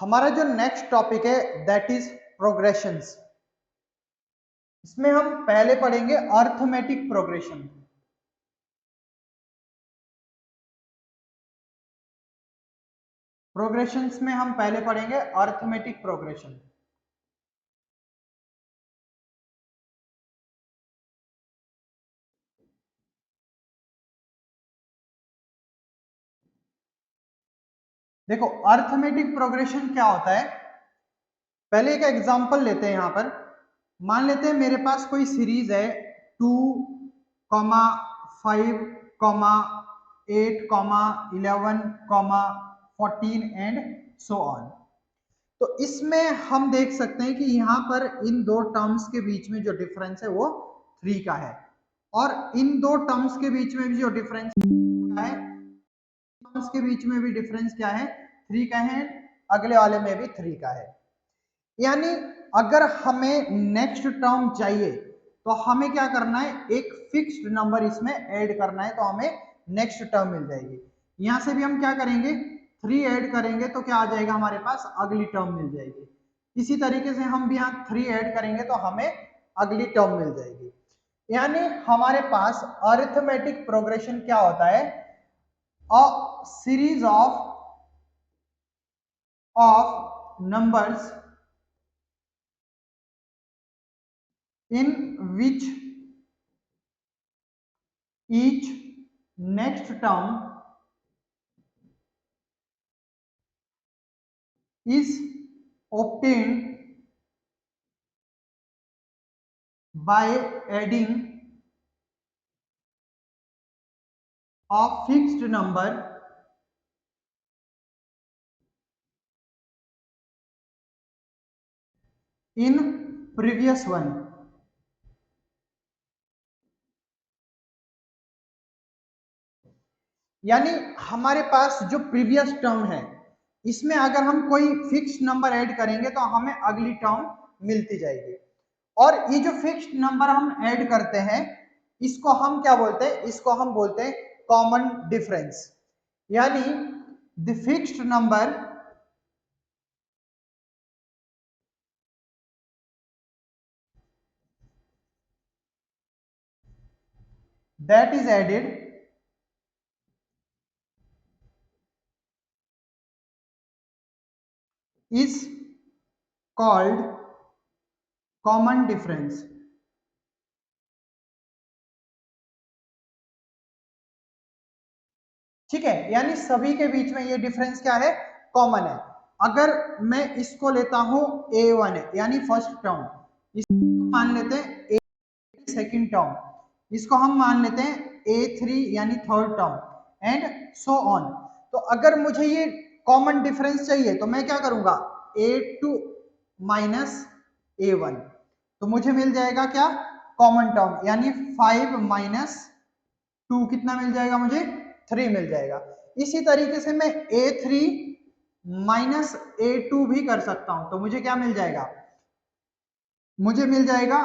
हमारा जो next topic है दैट इज प्रोग्रेशंस। इसमें हम पहले पढ़ेंगे अर्थमेटिक प्रोग्रेशन। प्रोग्रेशंस में हम पहले पढ़ेंगे अर्थमेटिक प्रोग्रेशन। देखो अर्थमेटिक प्रोग्रेशन क्या होता है, पहले एक एग्जांपल लेते हैं। यहां पर मान लेते हैं मेरे पास कोई सीरीज है 2, 5, 8, 11, 14 एंड सो ऑन। तो इसमें हम देख सकते हैं कि यहाँ पर इन दो टर्म्स के बीच में जो डिफरेंस है वो 3 का है, और इन दो टर्म्स के बीच में भी जो डिफरेंस क्या है, टर्म्स के बीच में भी डिफरेंस क्या है, 3 का है। अगले वाले में भी 3 का है। यानी अगर हमें नेक्स्ट टर्म चाहिए तो हमें क्या करना है, एक फिक्स्ड नंबर इसमें ऐड करना है, तो हमें नेक्स्ट टर्म मिल जाएगी। यहां से भी हम क्या करेंगे, 3 ऐड करेंगे तो क्या आ जाएगा हमारे पास, अगली टर्म मिल जाएगी। इसी तरीके से हम भी यहाँ 3 ऐड करेंगे तो हमें अगली टर्म मिल जाएगी। यानी हमारे पास अरिथमेटिक प्रोग्रेशन क्या होता है, a series of numbers in which each next term is obtained by adding a fixed number in previous one। यानी हमारे पास जो प्रीवियस टर्म है इसमें अगर हम कोई फिक्स्ड नंबर ऐड करेंगे तो हमें अगली टर्म मिलती जाएगी। और ये जो फिक्स्ड नंबर हम ऐड करते हैं इसको हम क्या बोलते हैं, इसको हम बोलते हैं कॉमन डिफरेंस। यानी the fixed number that is added is called common difference। ठीक है, यानी सभी के बीच में ये डिफरेंस क्या है, कॉमन है। अगर मैं इसको लेता हूं a1 है यानी फर्स्ट टर्म, इसको मान लेते हैं a सेकंड टर्म, इसको हम मान लेते हैं a3 यानी third term and so on. तो अगर मुझे ये कॉमन डिफरेंस चाहिए तो मैं क्या करूंगा, a2 माइनस a1, तो मुझे मिल जाएगा क्या, कॉमन टर्म, यानी 5 माइनस 2 कितना मिल जाएगा मुझे, 3 मिल जाएगा। इसी तरीके से मैं a3 माइनस a2 भी कर सकता हूं, तो मुझे क्या मिल जाएगा, मुझे मिल जाएगा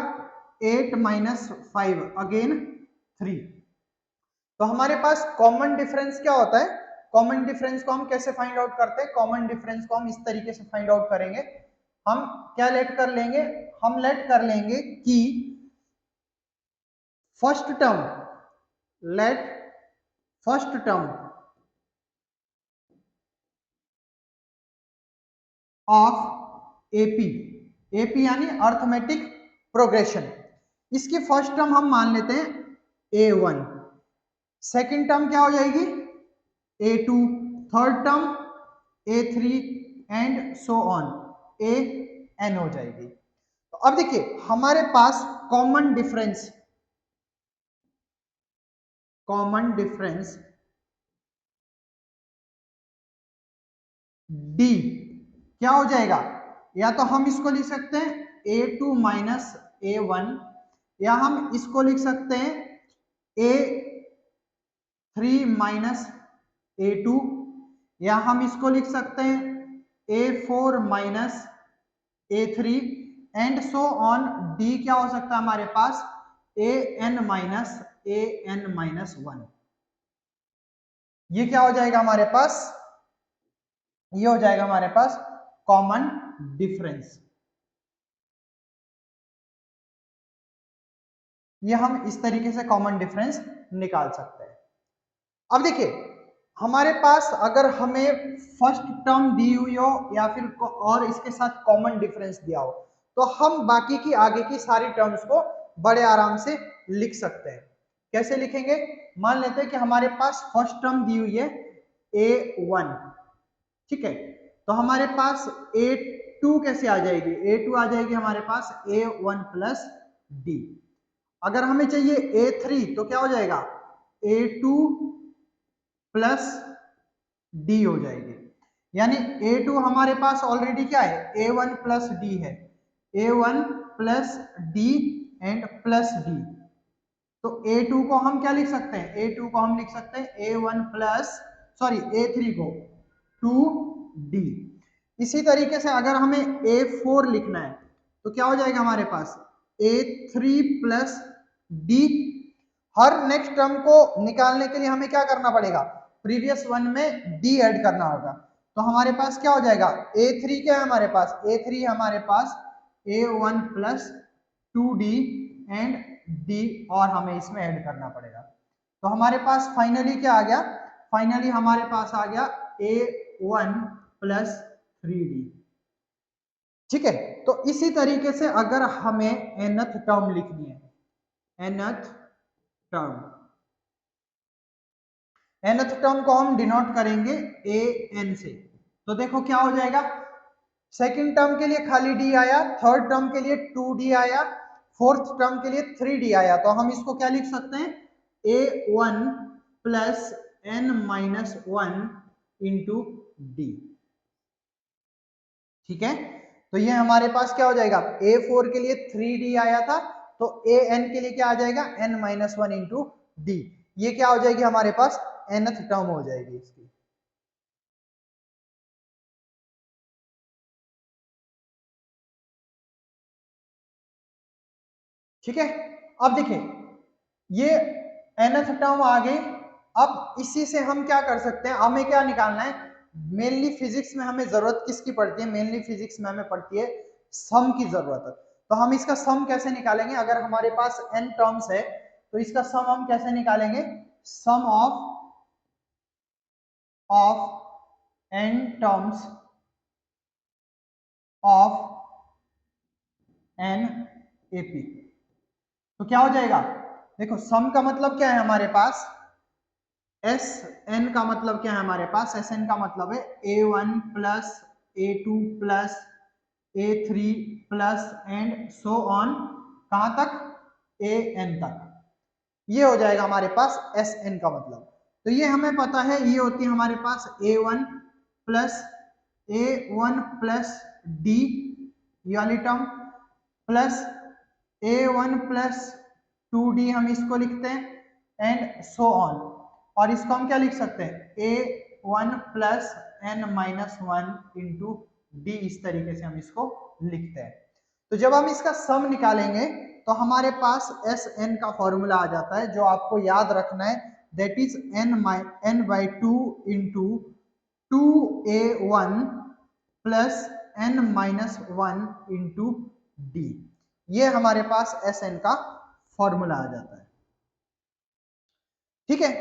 8 माइनस 5 अगेन 3। तो हमारे पास कॉमन डिफरेंस क्या होता है, कॉमन डिफरेंस को हम कैसे फाइंड आउट करते हैं, कॉमन डिफरेंस को हम इस तरीके से फाइंड आउट करेंगे। हम क्या लेट कर लेंगे, हम लेट कर लेंगे कि first term, let first term of AP, AP यानी अर्थमेटिक प्रोग्रेशन, इसकी फर्स्ट टर्म हम मान लेते हैं a1, सेकंड टर्म क्या हो जाएगी a2, third term a3 and so on an हो जाएगी। तो अब देखिए हमारे पास common difference, common difference d क्या हो जाएगा, या तो हम इसको लिख सकते हैं a2 माइनस a1, या हम इसको लिख सकते हैं a3 माइनस a2, या हम इसको लिख सकते हैं a4 minus a3 and so on. d क्या हो सकता है हमारे पास, an माइनस 1। ये क्या हो जाएगा हमारे पास, ये हो जाएगा हमारे पास कॉमन डिफरेंस। ये हम इस तरीके से कॉमन डिफरेंस निकाल सकते हैं। अब देखिए हमारे पास अगर हमें फर्स्ट टर्म दी हुई हो या फिर और इसके साथ कॉमन डिफरेंस दिया हो तो हम बाकी की आगे की सारी टर्म्स को बड़े आराम से लिख सकते हैं। कैसे लिखेंगे? मान लेते हैं कि हमारे पास फर्स्ट टर्म दी हुई है a1, ठीक है, तो हमारे पास a2 कैसे आ जाएगी? a2 आ जाएगी हमारे पास a1 प्लस d। अगर हमें चाहिए a3 तो क्या हो जाएगा? a2 प्लस डी हो जाएगी। यानी a2 हमारे पास ऑलरेडी क्या है? a1 प्लस डी है, a1 plus D and plus D. तो a2 को हम क्या लिख सकते हैं? a2 को हम लिख सकते हैं a1 प्लस a3 को 2d। इसी तरीके से अगर हमें a4 लिखना है तो क्या हो जाएगा हमारे पास? a3 plus d। हर नेक्स्ट टर्म को निकालने के लिए हमें क्या करना पड़ेगा? प्रीवियस वन में d ऐड करना होगा। तो हमारे पास क्या हो जाएगा? a3 क्या है हमारे पास? a3 हमारे पास a1 plus 2d and d और हमें इसमें ऐड करना पड़ेगा। तो हमारे पास फाइनली क्या आ गया? फाइनली हमारे पास आ गया a1 प्लस 3d। ठीक है, तो इसी तरीके से अगर हमें nth टर्म लिखनी है, nth टर्म, nth टर्म को हम डिनोट करेंगे an से। तो देखो क्या हो जाएगा? सेकंड टर्म के लिए खाली d आया, थर्ड टर्म के लिए 2d आया, फोर्थ टर्म के लिए 3d आया। तो हम इसको क्या लिख सकते हैं? a1 plus n minus 1 into d। ठीक है, तो ये हमारे पास क्या हो जाएगा? a4 के लिए 3d आया था तो an के लिए क्या आ जाएगा? n minus 1 into D. ये क्या हो जाएगी हमारे पास? nth टर्म हो जाएगी इसकी। ठीक है, अब देखिए ये nth टर्म आ गई। अब इसी से हम क्या कर सकते हैं? हमें क्या निकालना है? मेनली फिजिक्स में हमें जरूरत किसकी पड़ती है? मेनली फिजिक्स में हमें पड़ती है सम की जरूरत है। तो हम इसका सम कैसे निकालेंगे? अगर हमारे पास n टर्म्स है तो इसका सम हम कैसे निकालेंगे? Sum of n terms of n ap। तो क्या हो जाएगा? देखो सम का मतलब क्या है हमारे पास? एस एन का मतलब क्या है हमारे पास? एस एन का मतलब है a1 plus a2 plus a3 plus and so on, कहां तक? an तक। ये हो जाएगा हमारे पास एस एन का मतलब। तो ये हमें पता है, ये होती है हमारे पास a1 प्लस डी ये वाली term plus a1 plus 2d हम इसको लिखते हैं एंड सो ऑन। और इसको हम क्या लिख सकते हैं? a1 plus n minus 1 into D. इस तरीके से हम इसको लिखते हैं। तो जब हम इसका सम निकालेंगे तो हमारे पास एस एन का फॉर्मूला आ जाता है जो आपको याद रखना है, that is n by 2 into 2a1 plus n minus 1 into D. ये हमारे पास एस एन का फॉर्मूला आ जाता है। ठीक है,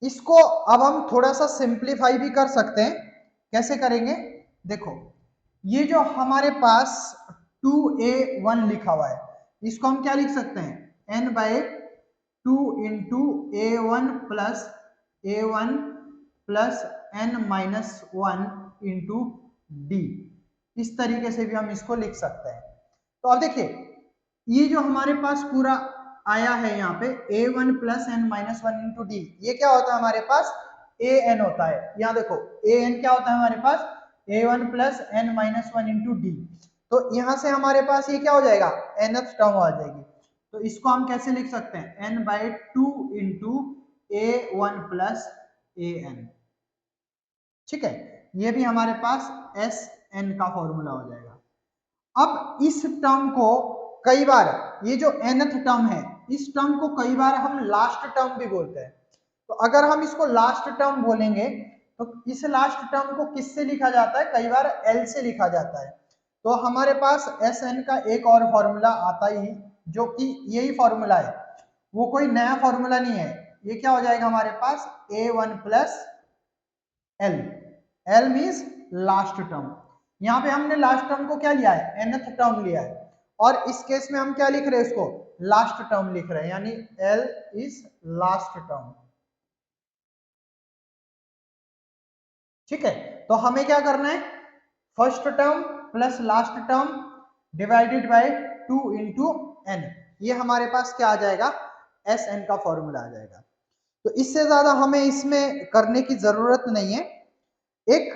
इसको अब हम थोड़ा सा सिंप्लीफाई भी कर सकते हैं। कैसे करेंगे? देखो ये जो हमारे पास 2a1 लिखा हुआ है इसको हम क्या लिख सकते हैं? n by 2 into a1 plus n minus 1 into D. इस तरीके से भी हम इसको लिख सकते हैं। तो अब देखिए ये जो हमारे पास पूरा आया है यहाँ पे a1 plus n minus 1 into D, ये क्या होता है हमारे पास? an होता है। यहाँ देखो an क्या होता है हमारे पास? a1 plus n minus 1 into d. तो यहाँ से हमारे पास ये क्या हो जाएगा? nth टर्म आ जाएगी। तो इसको हम कैसे लिख सकते हैं? n by 2 into a1 plus an। ठीक है, ये भी हमारे पास एस एन का फॉर्मूला हो जाएगा। अब इस टर्म को कई बार, ये जो nth टर्म है इस टर्म को कई बार हम लास्ट टर्म भी बोलते हैं। तो अगर हम इसको लास्ट टर्म बोलेंगे तो इस लास्ट टर्म को किससे लिखा जाता है, कई बार एल से लिखा जाता है। तो हमारे पास एस एन का एक और फॉर्मूला आता ही, जो कि यही फॉर्मूला है, वो कोई नया फॉर्मूला नहीं है। ये क्या हो जाएगा हमारे पास, A one plus L, L means last term. यहाँ पे हमने लास्ट टर्म को क्या लिया है, nth टर्म लिया है, और इस केस में हम क्या लिख रहे हैं, इसको लास्ट टर्म लिख रहे हैं, यानी एल इज लास्ट टर्म। ठीक है, तो हमें क्या करना है, first term plus last term divided by 2 into n, ये हमारे पास क्या आ जाएगा, एस एन का फॉर्मूला आ जाएगा। तो इससे ज्यादा हमें इसमें करने की जरूरत नहीं है। एक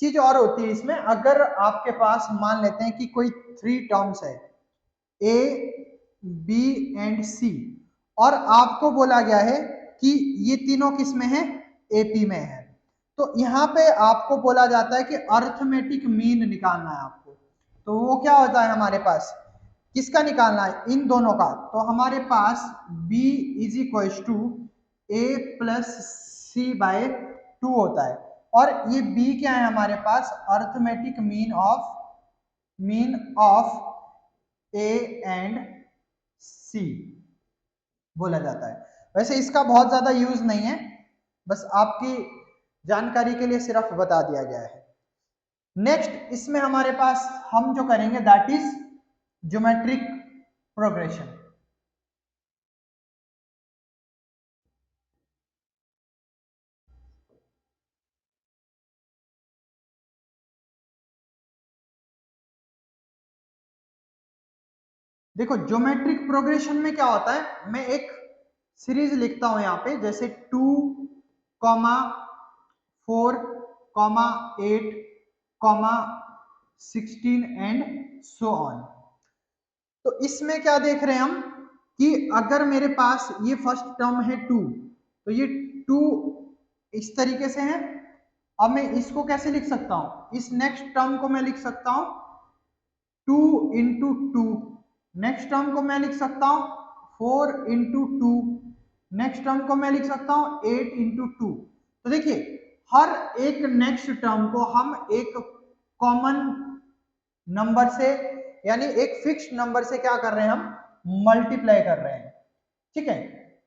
चीज और होती है इसमें, अगर आपके पास मान लेते हैं कि कोई 3 टर्म्स है, ए बी एंड सी, और आपको बोला गया है कि ये तीनों किस में है, एपी में है, तो यहाँ पे आपको बोला जाता है कि अर्थमेटिक मीन निकालना है आपको। तो वो क्या होता है हमारे पास, किसका निकालना है, इन दोनों का। तो हमारे पास b is equal to A plus C by 2 होता है, और ये b क्या है हमारे पास, arithmetic mean of A and C बोला जाता है। वैसे इसका बहुत ज्यादा यूज नहीं है, बस आपकी जानकारी के लिए सिर्फ बता दिया गया है। नेक्स्ट इसमें हमारे पास हम जो करेंगे दैट इज ज्योमेट्रिक प्रोग्रेशन। देखो ज्योमेट्रिक प्रोग्रेशन में क्या होता है, मैं एक सीरीज लिखता हूं यहाँ पे, जैसे 2, 4, 8, 16 एंड सो ऑन। तो इसमें क्या देख रहे हैं हम कि अगर मेरे पास ये फर्स्ट टर्म है 2, तो ये 2 इस तरीके से है। अब मैं इसको कैसे लिख सकता हूं, इस नेक्स्ट टर्म को मैं लिख सकता हूं 2 इंटू 2, नेक्स्ट टर्म को मैं लिख सकता हूं 4 इंटू 2, नेक्स्ट टर्म को मैं लिख सकता हूं 8 इंटू 2। तो देखिए हर एक नेक्स्ट टर्म को हम एक कॉमन नंबर से, यानी एक फिक्स्ड नंबर से क्या कर रहे हैं, हम मल्टीप्लाई कर रहे हैं। ठीक है,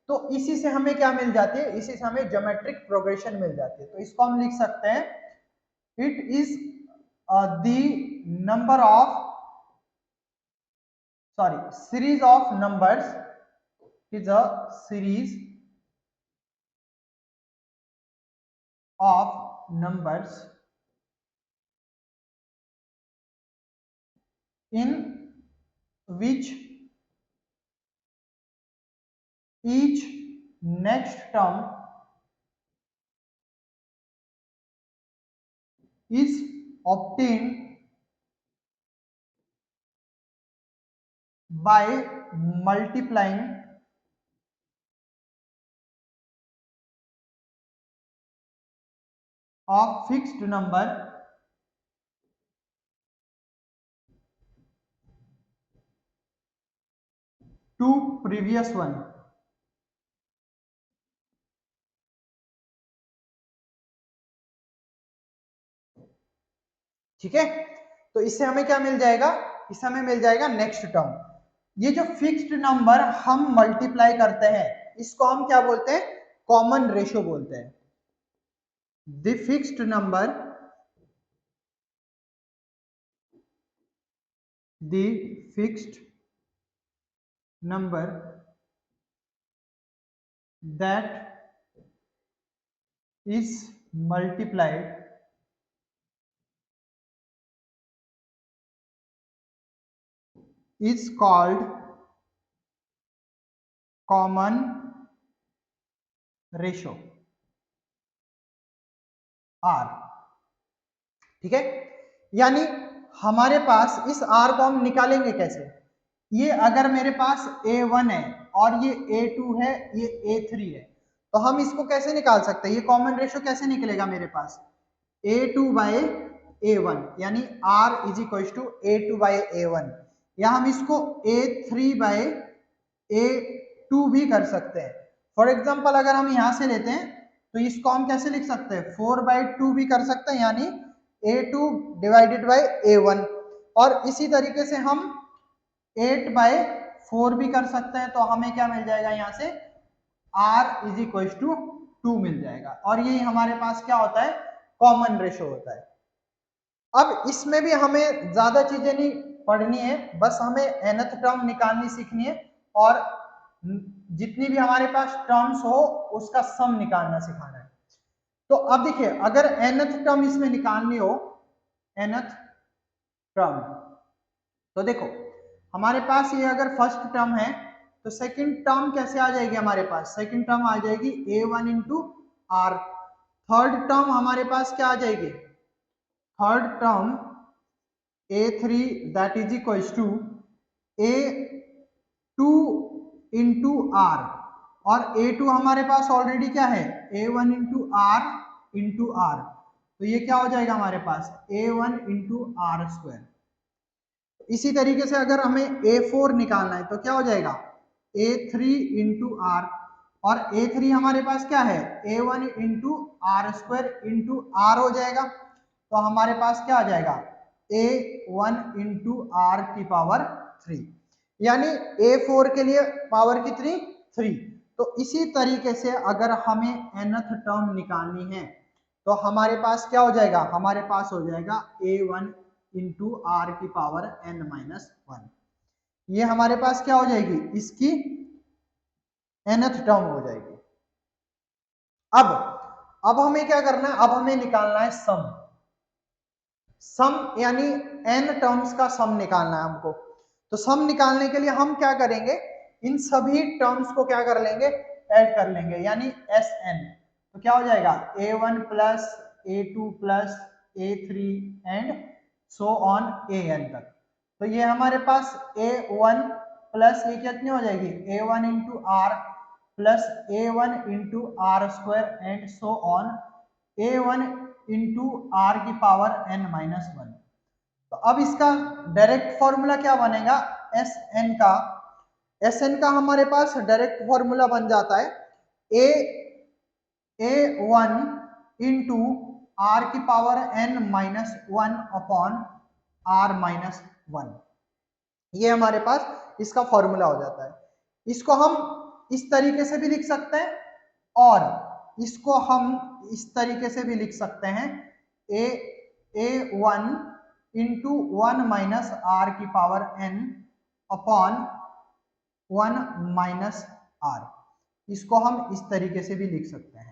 तो इसी से हमें क्या मिल जाती है, इसी से हमें ज्योमेट्रिक प्रोग्रेशन मिल जाती है। तो इसको हम लिख सकते हैं, it is the number of series of numbers, is a series of numbers in which each next term is obtained by multiplying of fixed number to previous one। ठीक है, तो इससे हमें क्या मिल जाएगा, इससे हमें मिल जाएगा नेक्स्ट टर्म। ये जो फिक्स्ड नंबर हम मल्टीप्लाई करते हैं, इसको हम क्या बोलते हैं, कॉमन रेशो बोलते हैं। The fixed number, the fixed number that is multiplied is called common ratio, R। ठीक है, यानी हमारे पास इस R को हम निकालेंगे कैसे, ये अगर मेरे पास A1 है और ये A2 है, ये A3 है, तो हम इसको कैसे निकाल सकते हैं, ये कॉमन रेशो कैसे निकलेगा मेरे पास, A2 बाय A1, यानी R is equal to A2 by A1, या हम इसको A3 बाय A2 भी कर सकते हैं। फॉर एग्जाम्पल अगर हम यहां से लेते हैं तो इसको हम कैसे लिख सकते हैं, 4/2 भी कर सकते हैं, यानी A2 डिवाइडेड बाई A1, और इसी तरीके से हम 8/4 भी कर सकते हैं। तो हमें क्या मिल जाएगा यहाँ से, R इज इक्वल टू 2 मिल जाएगा, और यही हमारे पास क्या होता है, कॉमन रेशो होता है। अब इसमें भी हमें ज्यादा चीजें नहीं पढ़नी है, बस हमें nth टर्म निकालनी सीखनी है, और जितनी भी हमारे पास टर्म्स हो उसका सम निकालना सिखाना है। तो अब देखिए, अगर nth टर्म इसमें निकालनी हो, nth टर्म, तो देखो हमारे पास ये अगर फर्स्ट टर्म है तो सेकंड टर्म कैसे आ जाएगी, हमारे पास सेकंड टर्म आ जाएगी A1 into are. Third term हमारे पास क्या आ जाएगी, third term A3 that is equal to A2 into r, और A2 हमारे पास ऑलरेडी क्या है, A1 इंटू आर, तो ये क्या हो जाएगा हमारे पास, A1 इंटू आर स्क्वायर। इसी तरीके से अगर हमें A4 निकालना है तो क्या हो जाएगा, A3 इंटू आर, और A3 हमारे पास क्या है, A1 into r square into r हो जाएगा। तो हमारे पास क्या आ जाएगा, A1 इंटू आर की पावर 3, यानी A4 के लिए पावर कितनी, 3। तो इसी तरीके से अगर हमें nth टर्म निकालनी है तो हमारे पास क्या हो जाएगा, हमारे पास हो जाएगा A1 इंटू आर की पावर n-1, ये हमारे पास क्या हो जाएगी, इसकी nth टर्म हो जाएगी। अब हमें क्या करना है, अब हमें निकालना है सम यानी n टर्म्स का सम निकालना है हमको। तो सम निकालने के लिए हम क्या करेंगे, इन सभी टर्म्स को क्या कर लेंगे, ऐड कर लेंगे, यानी Sn। तो क्या हो जाएगा, A1 plus A2 plus A3 and so on An तक। तो ये हमारे पास A1 प्लस ये कितनी हो जाएगी, A1 into r plus A1 into r square and so on A1 into r की पावर n-1। तो अब इसका डायरेक्ट फॉर्मूला क्या बनेगा, Sn का हमारे पास डायरेक्ट फॉर्मूला बन जाता है A1 इंटू आर की पावर n-1 अपॉन r-1, ये हमारे पास इसका फॉर्मूला हो जाता है। इसको हम इस तरीके से भी लिख सकते हैं, और इसको हम इस तरीके से भी लिख सकते हैं, A1 इंटू 1 माइनस आर की power n upon 1 minus r, इसको हम इस तरीके से भी लिख सकते हैं।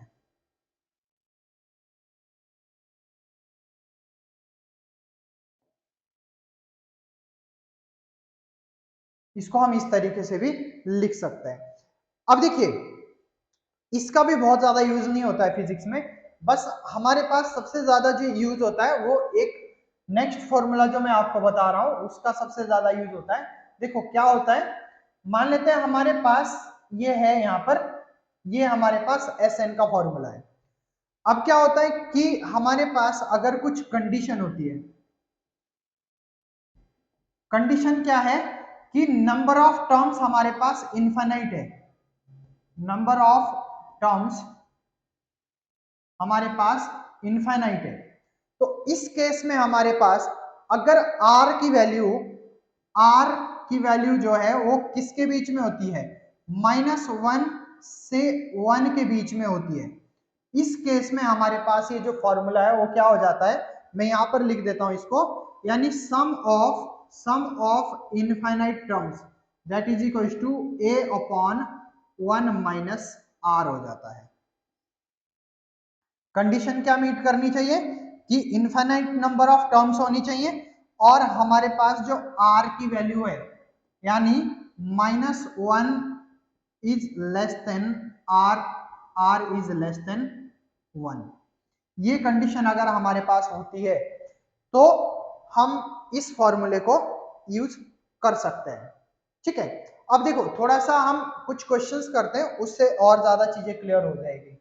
इसको हम इस तरीके से भी लिख सकते हैं। अब देखिए, इसका भी बहुत ज्यादा यूज नहीं होता है फिजिक्स में, बस हमारे पास सबसे ज्यादा जो यूज होता है वो एक नेक्स्ट फॉर्मूला जो मैं आपको बता रहा हूं उसका सबसे ज्यादा यूज होता है। देखो क्या होता है, मान लेते हैं हमारे पास ये है, यहाँ पर ये हमारे पास Sn का फॉर्मूला है। अब क्या होता है कि हमारे पास अगर कुछ कंडीशन होती है, कंडीशन क्या है कि नंबर ऑफ टर्म्स हमारे पास इनफाइनाइट है, नंबर ऑफ टर्म्स हमारे पास इनफाइनाइट है। तो इस केस में हमारे पास अगर r की वैल्यू जो है वो किसके बीच में होती है, -1 से 1 के बीच में होती है, इस केस में हमारे पास ये जो फॉर्मूला है वो क्या हो जाता है, मैं यहां पर लिख देता हूं इसको, यानी sum of infinite terms that is equal to a upon 1 minus r हो जाता है। कंडीशन क्या मीट करनी चाहिए कि इनफाइनाइट नंबर ऑफ टर्म्स होनी चाहिए, और हमारे पास जो r की वैल्यू है यानी -1 is less than r is less than 1, ये कंडीशन अगर हमारे पास होती है तो हम इस फॉर्मूले को यूज कर सकते हैं। ठीक है, अब देखो थोड़ा सा हम कुछ क्वेश्चंस करते हैं, उससे और ज्यादा चीजें क्लियर हो जाएगी।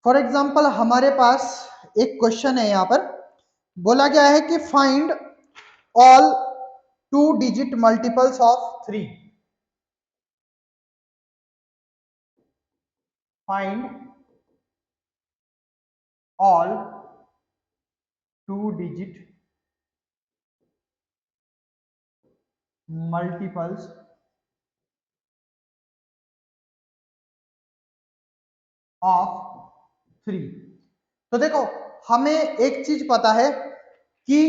फॉर एग्जाम्पल हमारे पास एक क्वेश्चन है, यहां पर बोला गया है कि find all 2 digit multiples of 3, find all 2 digit multiples of 3। तो देखो हमें एक चीज पता है कि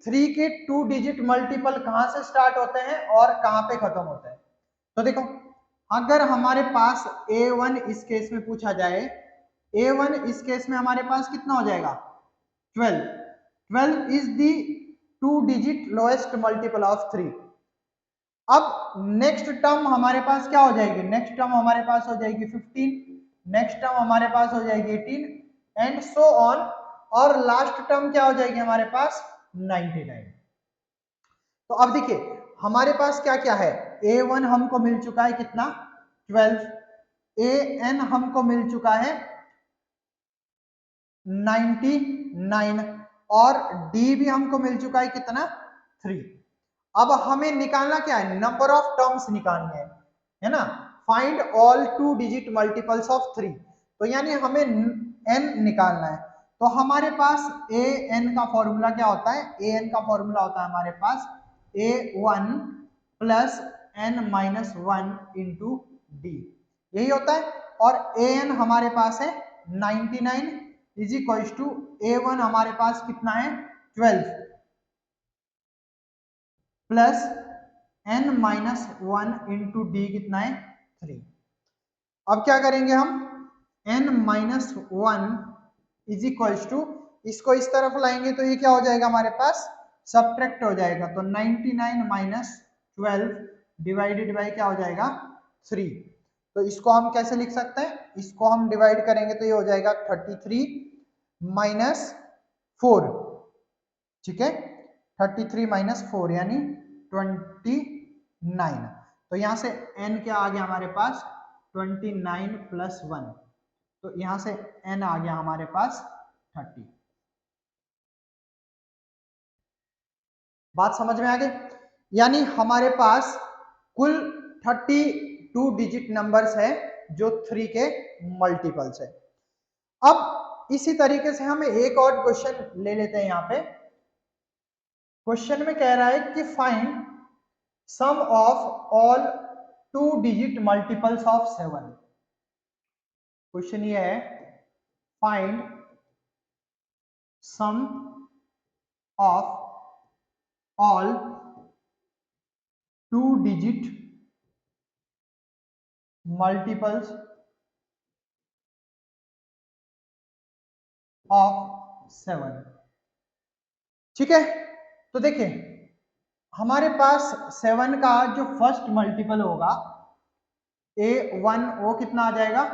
3 के 2 डिजिट मल्टीपल कहां से स्टार्ट होते हैं और कहां पे खत्म होते हैं। तो देखो अगर हमारे पास A1 इस केस में पूछा जाए, A1 इस केस में हमारे पास कितना हो जाएगा 12। 12 is the 2 digit lowest multiple of 3। अब नेक्स्ट टर्म हमारे पास क्या हो जाएगी, नेक्स्ट टर्म हमारे पास हो जाएगी 15, नेक्स्ट टर्म हमारे पास हो जाएगी 18 एंड सो ऑन, और लास्ट टर्म क्या हो जाएगी हमारे पास 99। तो अब देखिए हमारे पास क्या क्या है, A1 हमको मिल चुका है कितना 12, AN हमको मिल चुका है 99 और D भी हमको मिल चुका है कितना 3। अब हमें निकालना क्या है, नंबर ऑफ टर्म्स निकालनी है ना, find all 2 digit multiples of 3। तो यानी हमें n निकालना है। तो हमारे पास an का फॉर्मूला क्या होता है, an का फॉर्मूला होता है हमारे पास a1 plus n minus 1 into D, यही होता है। और an हमारे पास है 99 इज इक्वल टू a1 हमारे पास कितना है 12 plus n minus 1 into d कितना है 3। अब क्या करेंगे हम, n minus 1 is equal to, इसको इस तरफ लाएंगे तो ये क्या हो जाएगा हमारे पास सब्ट्रैक्ट हो जाएगा, तो 99 माइनस 12 डिवाइडेड बाई क्या हो जाएगा 3। तो इसको हम कैसे लिख सकते हैं, इसको हम डिवाइड करेंगे तो ये हो जाएगा 33 माइनस 4, ठीक है 33 माइनस 4 यानी 29। तो यहां से n क्या आ गया हमारे पास 29 प्लस 1, तो यहां से n आ गया हमारे पास 30। बात समझ में आ गई, यानी हमारे पास कुल 32 डिजिट नंबर्स है जो 3 के मल्टीपल्स है। अब इसी तरीके से हम एक और क्वेश्चन ले लेते हैं। यहाँ पे क्वेश्चन में कह रहा है कि find sum of all 2 digit multiples of 7। Question ये है find sum of all 2 digit multiples of 7। ठीक है, तो देखिए हमारे पास 7 का जो फर्स्ट मल्टीपल होगा A1 वो कितना आ जाएगा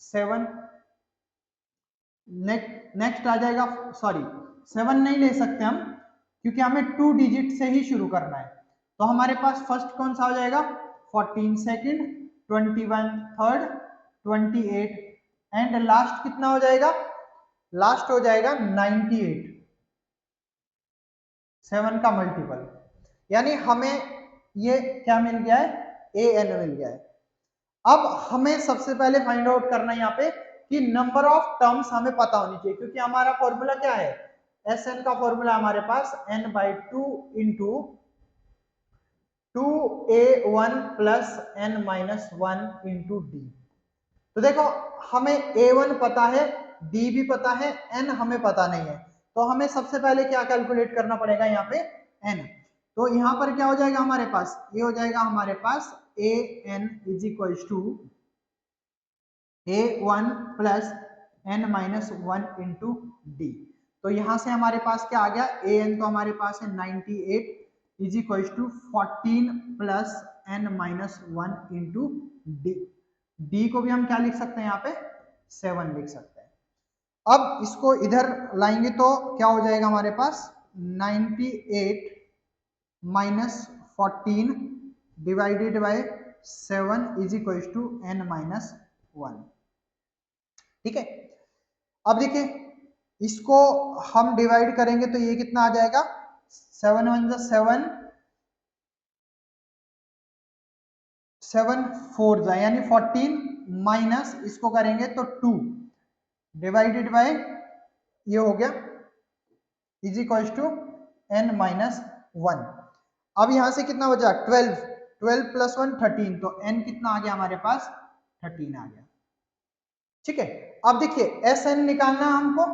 7, नेक्स्ट आ जाएगा, सॉरी 7 नहीं ले सकते हम क्योंकि हमें 2 डिजिट से ही शुरू करना है। तो हमारे पास फर्स्ट कौन सा हो जाएगा 14 सेकंड, 21 थर्ड, 28 एंड लास्ट कितना हो जाएगा, लास्ट हो जाएगा 98, 7 का मल्टीपल। यानी हमें ये क्या मिल गया है an मिल गया है। अब हमें सबसे पहले फाइंड आउट करना है यहाँ पे कि नंबर ऑफ टर्म्स हमें पता होनी चाहिए, क्योंकि हमारा फॉर्मूला क्या है Sn का फॉर्मूला हमारे पास n/2 into 2a1 plus n minus 1 into d. तो देखो हमें a1 पता है, d भी पता है, n हमें पता नहीं है। तो हमें सबसे पहले क्या कैलकुलेट करना पड़ेगा यहाँ पे n। तो यहाँ पर क्या हो जाएगा हमारे पास, ये हो जाएगा हमारे पास an is equal to a1 plus n minus 1 into d. तो यहां से हमारे पास क्या आ गया an तो हमारे पास है 98 is equal to 14 plus n minus 1 into d. D को भी हम क्या लिख सकते हैं यहाँ पे 7 लिख सकते हैं। अब इसको इधर लाएंगे तो क्या हो जाएगा हमारे पास 98 minus 14 divided by 7 is equal to n minus 1। ठीक है, अब देखिए इसको हम डिवाइड करेंगे तो ये कितना आ जाएगा 7 1 जा 7, 7 4 जा यानी 14 माइनस इसको करेंगे तो 2 डिवाइडेड बाय ये हो गया is equal to n minus 1। अब यहां से कितना बचा 12, 12 प्लस 1 13, तो n कितना आ गया हमारे पास 13 आ गया। ठीक है, अब देखिए एस एन निकालना हमको,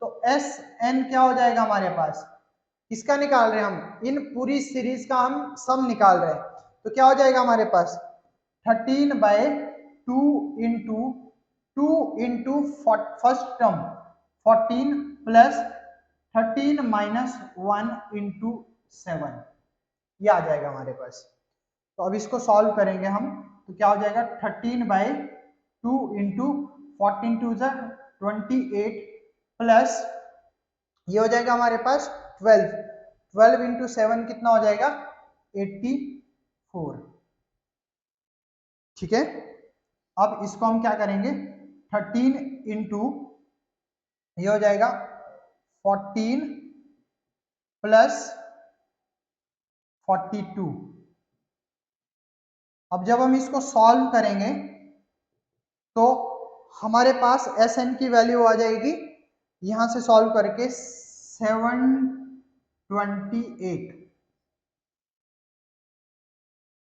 तो एस एन क्या हो जाएगा हमारे पास, किसका निकाल रहे हैं हम, इन पूरी सीरीज का हम सम निकाल रहे हैं, तो क्या हो जाएगा हमारे पास 13/2 into 2 into first term 14 plus 13 minus 1 into 7, ये आ जाएगा हमारे पास। तो अब इसको सॉल्व करेंगे हम, तो क्या हो जाएगा 13/2 इंटू 14 टू 28 प्लस ये हो जाएगा हमारे पास 12, 12 इंटू 7 कितना हो जाएगा 84। ठीक है, अब इसको हम क्या करेंगे 13 इंटू ये हो जाएगा 14 प्लस 42। अब जब हम इसको सॉल्व करेंगे तो हमारे पास एस एन की वैल्यू आ जाएगी, यहां से सॉल्व करके 728,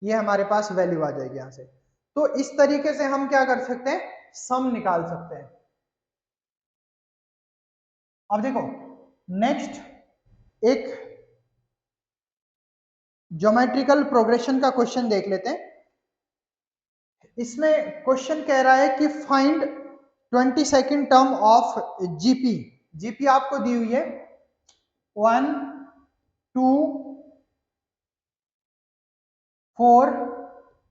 ये हमारे पास वैल्यू आ जाएगी यहां से। तो इस तरीके से हम क्या कर सकते हैं, सम निकाल सकते हैं। अब देखो नेक्स्ट एक ज्योमेट्रिकल प्रोग्रेशन का क्वेश्चन देख लेते हैं। इसमें क्वेश्चन कह रहा है कि find 22nd term of GP. GP आपको दी हुई है 1 2 4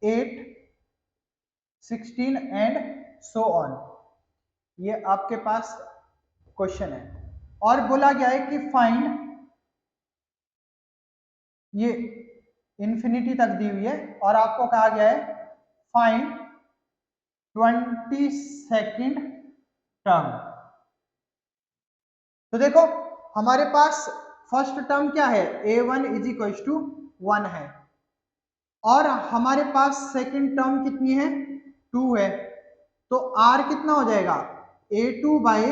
8 16 एंड सो ऑन, ये आपके पास क्वेश्चन है। और बोला गया है कि फाइंड, ये इंफिनिटी तक दी हुई है, और आपको कहा गया है फाइंड 22nd टर्म। तो देखो हमारे पास फर्स्ट टर्म क्या है a1 इज इक्वल टू 1 है, और हमारे पास सेकंड टर्म कितनी है 2 है, तो r कितना हो जाएगा a2 बाई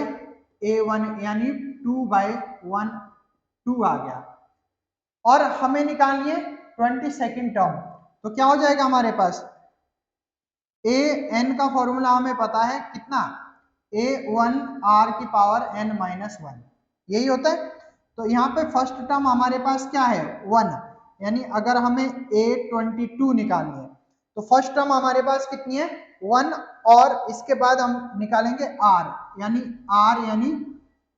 a1 यानी 2/1 2 आ गया। और हमें निकालनी है 22nd टर्म, तो क्या हो जाएगा हमारे पास ए एन का फॉर्मूला हमें पता है कितना a1 r की पावर n माइनस 1, यही होता है। तो यहाँ पे फर्स्ट टर्म हमारे पास क्या है 1, यानी अगर हमें a22 निकालनी है तो फर्स्ट टर्म हमारे पास कितनी है 1, और इसके बाद हम निकालेंगे r यानी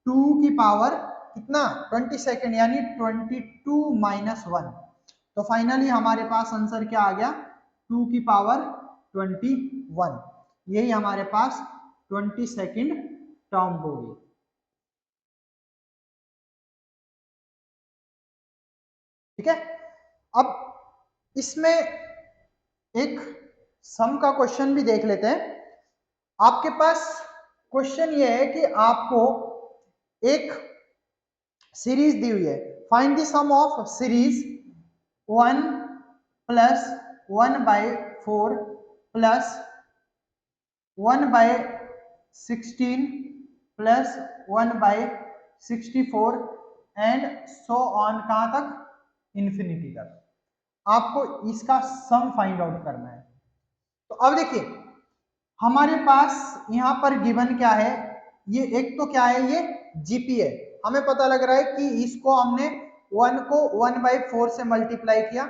2 की पावर कितना 22nd यानी 22 माइनस 1, तो फाइनली हमारे पास आंसर क्या आ गया 2 की पावर 21, यही हमारे पास 22nd टर्म होगी। ठीक है, अब इसमें एक सम का क्वेश्चन भी देख लेते हैं। आपके पास क्वेश्चन ये है कि आपको एक सीरीज दी हुई है, find the sum of series 1 plus 1/4 plus 1/16 plus 1/64 and so on, कहां तक इन्फिनिटी तक। आपको इसका सम फाइंड आउट करना है। तो अब देखिए हमारे पास यहां पर गिवन क्या है, ये एक तो क्या है ये जीपी है, हमें पता लग रहा है कि इसको हमने 1 को 1/4 से मल्टीप्लाई किया,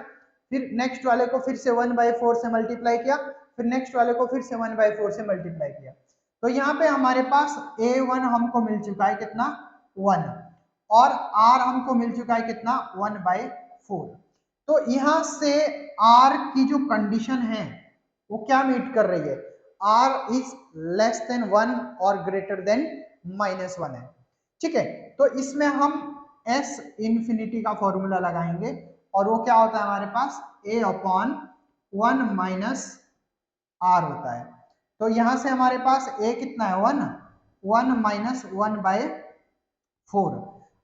फिर नेक्स्ट वाले को फिर से 1/4 से मल्टीप्लाई किया, फिर नेक्स्ट वाले को फिर से 1/4 से मल्टीप्लाई किया। तो यहाँ पे हमारे पास a1 हमको मिल चुका है कितना 1, और r हमको मिल चुका है कितना 1/4। तो यहाँ से r की जो कंडीशन है वो क्या मीट कर रही है, r इज लेस देन 1 और ग्रेटर देन -1 है। ठीक है, तो इसमें हम s इंफिनिटी का फॉर्मूला लगाएंगे, और वो क्या होता है हमारे पास a/1 माइनस r होता है। तो यहां से हमारे पास a कितना है 1 माइनस 1/4।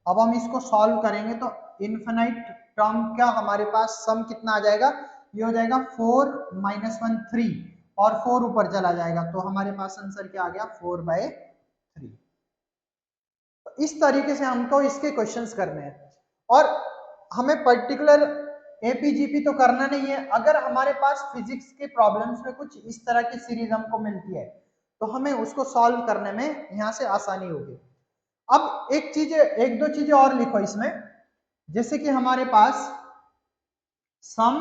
अब हम इसको सॉल्व करेंगे तो इनफिनाइट टर्म का हमारे पास सम कितना आ जाएगा, ये हो जाएगा 4 - 1 3, और 4 ऊपर चला जाएगा, तो हमारे पास आंसर क्या आ गया 4/3। तो इस तरीके से हमको इसके क्वेश्चंस करने हैं और हमें पर्टिकुलर एपीजीपी तो करना नहीं है। अगर हमारे पास फिजिक्स के प्रॉब्लम्स में कुछ इस तरह की सीरीज हमको मिलती है तो हमें उसको सॉल्व करने में यहाँ से आसानी होगी। अब एक दो चीजें और लिखो इसमें, जैसे कि हमारे पास sum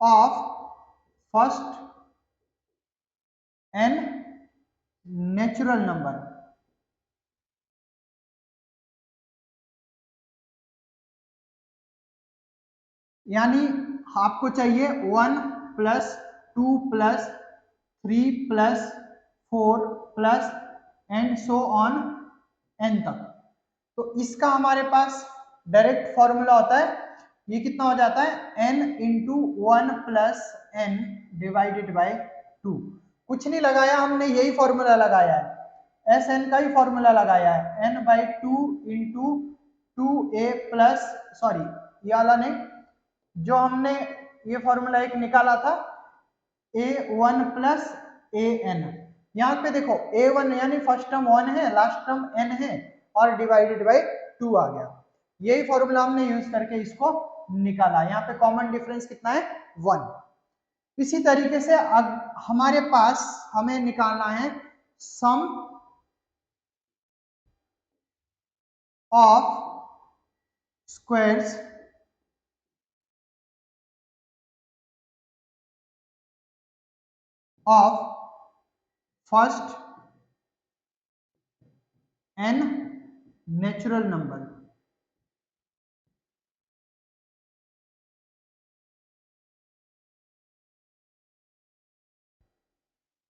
of first N natural number, यानी आपको चाहिए 1 plus 2 plus 3 plus 4 plus and so on N तक। तो इसका हमारे पास डायरेक्ट फॉर्मूला होता है, ये कितना हो जाता है n into 1 plus n divided by 2। कुछ नहीं लगाया हमने, यही फॉर्मूला लगाया है, एस एन का ही फॉर्मूला लगाया है, n by 2 into 2a plus, sorry ये वाला नहीं, जो हमने ये फॉर्मूला एक निकाला था a1 प्लस a n। यहाँ पे देखो a1 यानी फर्स्ट टर्म 1 है, लास्ट टर्म n है और डिवाइडेड बाई 2 आ गया। यही फॉर्मूला हमने यूज करके इसको निकाला। यहाँ पे कॉमन डिफरेंस कितना है 1। इसी तरीके से अब हमारे पास हमें निकालना है sum of squares of first N natural number.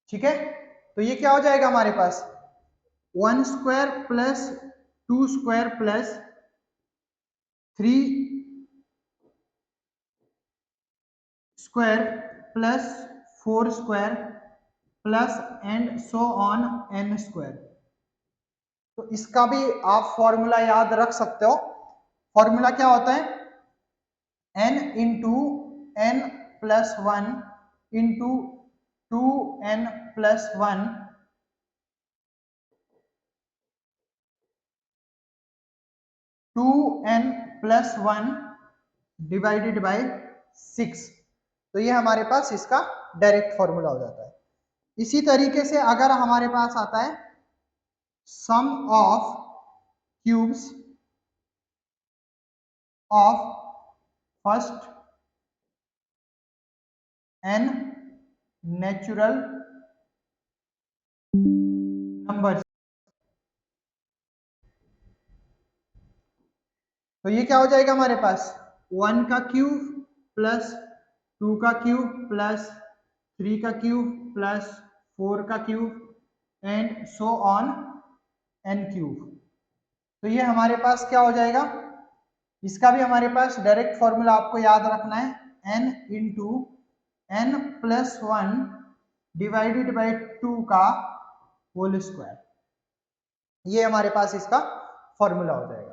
ठीक है, तो ये क्या हो जाएगा हमारे पास 1 square plus 2 square plus 3 square plus 4 square plus and so on n square. तो इसका भी आप फॉर्मूला याद रख सकते हो। फॉर्मूला क्या होता है n into n plus 1 into 2n plus 1 2n plus 1 divided by 6। तो ये हमारे पास इसका डायरेक्ट फॉर्मूला हो जाता है। इसी तरीके से अगर हमारे पास आता है sum of cubes of first N natural number, तो ये क्या हो जाएगा हमारे पास 1 का क्यूब प्लस 2 का क्यूब प्लस 3 का क्यूब प्लस 4 का cube and so on n cube. तो ये हमारे पास क्या हो जाएगा, इसका भी हमारे पास डायरेक्ट फॉर्मूला आपको याद रखना है n into n plus 1 divided by 2 का होल स्क्वायर। ये हमारे पास इसका फॉर्मूला हो जाएगा।